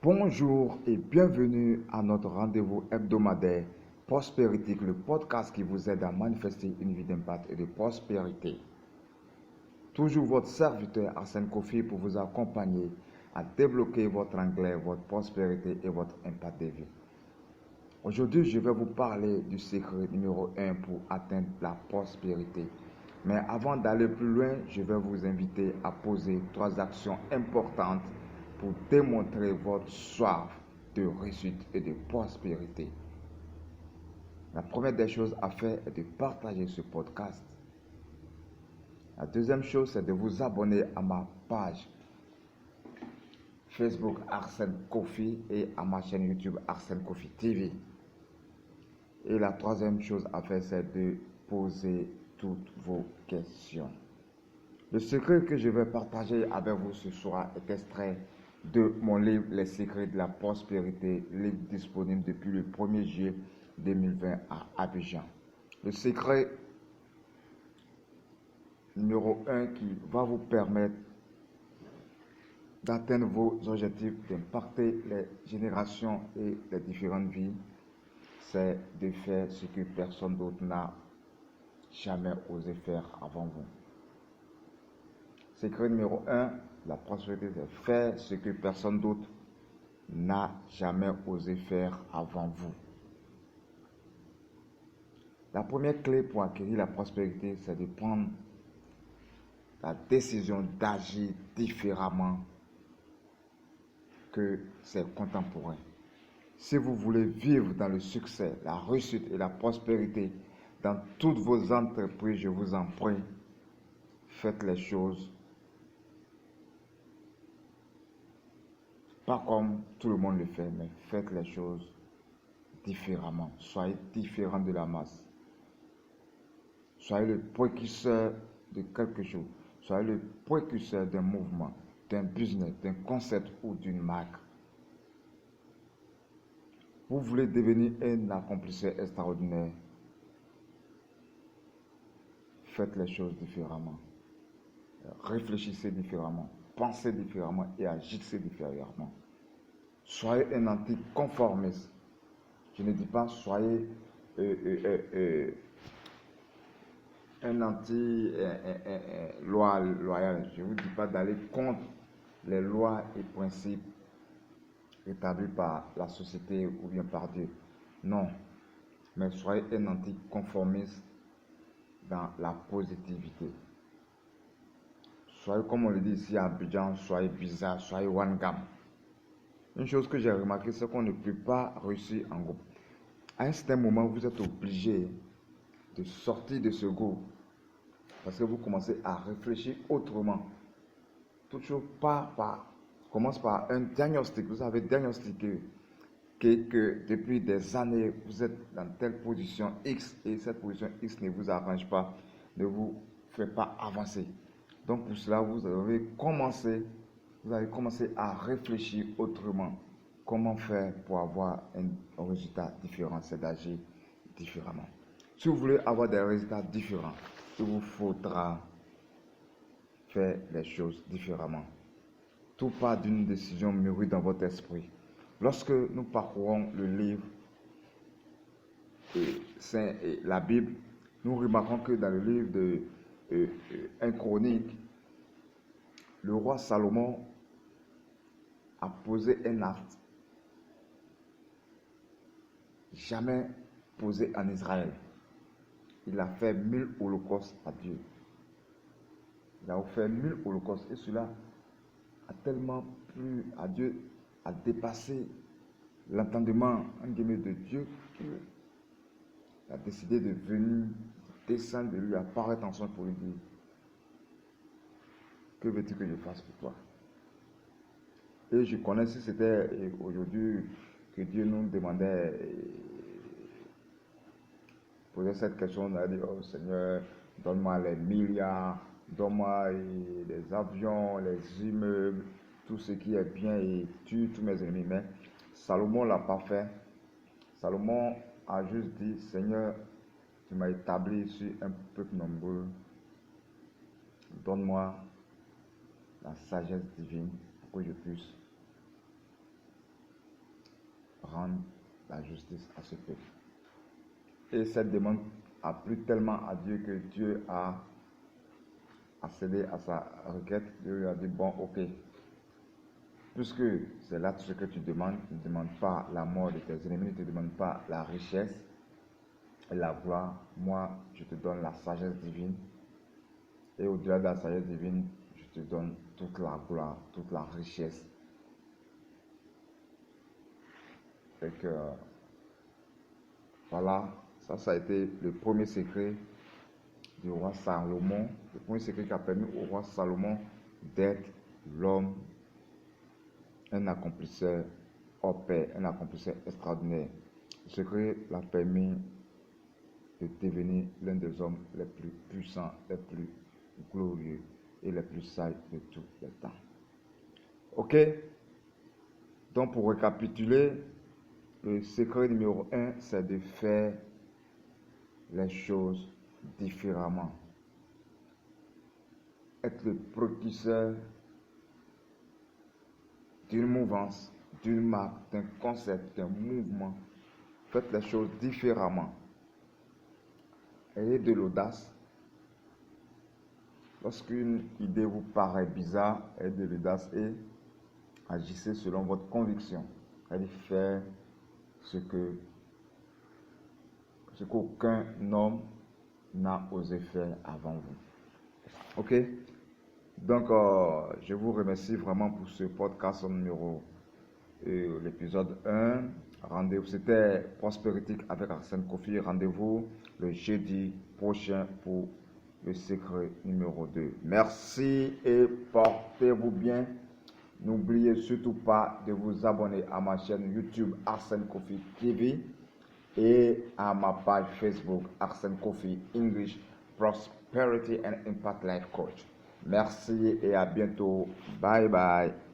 Bonjour et bienvenue à notre rendez-vous hebdomadaire Prospéritique, le podcast qui vous aide à manifester une vie d'impact et de prospérité. Toujours votre serviteur Arsène Kofi pour vous accompagner à débloquer votre anglais, votre prospérité et votre impact de vie. Aujourd'hui, je vais vous parler du secret numéro 1 pour atteindre la prospérité. Mais avant d'aller plus loin, je vais vous inviter à poser 3 actions importantes pour démontrer votre soif de réussite et de prospérité. La première des choses à faire est de partager ce podcast. La deuxième chose, c'est de vous abonner à ma page Facebook Arsène Kofi et à ma chaîne YouTube Arsène Kofi TV. Et la troisième chose à faire, c'est de poser toutes vos questions. Le secret que je vais partager avec vous ce soir est extrait de mon livre Les secrets de la prospérité, livre disponible depuis le 1er juillet 2020 à Abidjan. Le secret numéro 1 qui va vous permettre d'atteindre vos objectifs, d'impacter les générations et les différentes vies, c'est de faire ce que personne d'autre n'a jamais osé faire avant vous. Secret numéro 1, la prospérité, c'est faire ce que personne d'autre n'a jamais osé faire avant vous. La première clé pour acquérir la prospérité, c'est de prendre la décision d'agir différemment que ses contemporains. Si vous voulez vivre dans le succès, la réussite et la prospérité dans toutes vos entreprises, je vous en prie, faites les choses pas comme tout le monde le fait, mais faites les choses différemment. Soyez différent de la masse. Soyez le précurseur de quelque chose. Soyez le précurseur d'un mouvement, d'un business, d'un concept ou d'une marque. Vous voulez devenir un accomplisseur extraordinaire. Faites les choses différemment. Réfléchissez différemment. Pensez différemment et agissez différemment. Soyez un anticonformiste. Je ne dis pas soyez un anti-loi loyal. Je ne vous dis pas d'aller contre les lois et principes établis par la société ou bien par Dieu. Non. Mais soyez un anticonformiste dans la positivité. Soyez, comme on le dit ici à Abidjan, soyez bizarre, soyez one gamme. Une chose que j'ai remarqué, c'est qu'on ne peut pas réussir en groupe. À un certain moment, vous êtes obligé de sortir de ce groupe parce que vous commencez à réfléchir autrement. Toute chose commence par un diagnostic. Vous avez diagnostiqué que depuis des années, vous êtes dans telle position X et cette position X ne vous arrange pas, ne vous fait pas avancer. Donc pour cela, vous allez commencer à réfléchir autrement. Comment faire pour avoir un résultat différent, c'est d'agir différemment. Si vous voulez avoir des résultats différents, il vous faudra faire les choses différemment. Tout part d'une décision mûrie dans votre esprit. Lorsque nous parcourons le livre saint et la Bible, nous remarquons que dans le livre de 1 Chronique, le roi Salomon a posé un acte jamais posé en Israël. Il a fait 1000 holocaustes à Dieu. Il a offert 1000 holocaustes et cela a tellement plu à Dieu, a dépassé l'entendement de Dieu qu'il a décidé de venir descendre, de lui apparaître en son pour lui dire: que veux-tu que je fasse pour toi? Et je connais si c'était aujourd'hui que Dieu nous demandait, poser cette question, on a dit: oh Seigneur, donne-moi les milliards, donne-moi les avions, les immeubles, tout ce qui est bien et tue tous mes ennemis. Mais Salomon ne l'a pas fait. Salomon a juste dit: Seigneur, tu m'as établi sur un peuple nombreux, donne-moi la sagesse divine pour que je puisse rendre la justice à ce peuple. Et cette demande a plu tellement à Dieu que Dieu a cédé à sa requête. Dieu lui a dit, bon, ok, puisque c'est là ce que tu demandes, ne demande pas la mort de tes ennemis, ne te demande pas la richesse et la gloire. Moi, je te donne la sagesse divine. Et au-delà de la sagesse divine, je te donne toute la gloire, toute la richesse. Fait que, voilà, ça a été le premier secret du roi Salomon. Le premier secret qui a permis au roi Salomon d'être l'homme, un accomplisseur hors pair, un accomplisseur extraordinaire. Le secret l'a permis de devenir l'un des hommes les plus puissants, les plus glorieux et les plus sages de tous les temps. Ok? Donc pour récapituler, le secret numéro 1, c'est de faire les choses différemment. Être le précurseur d'une mouvance, d'une marque, d'un concept, d'un mouvement. Faites les choses différemment. Ayez de l'audace. Lorsqu'une idée vous paraît bizarre, ayez de l'audace et agissez selon votre conviction. Allez faire ce qu'aucun homme n'a osé faire avant vous. Ok? Donc, je vous remercie vraiment pour ce podcast numéro, l'épisode 1. Rendez-vous, c'était Prospéritique avec Arsène Kofi. Rendez-vous le jeudi prochain pour le secret numéro 2. Merci et portez-vous bien. N'oubliez surtout pas de vous abonner à ma chaîne YouTube Arsène Kofi TV et à ma page Facebook Arsène Kofi English Prosperity and Impact Life Coach. Merci et à bientôt. Bye bye.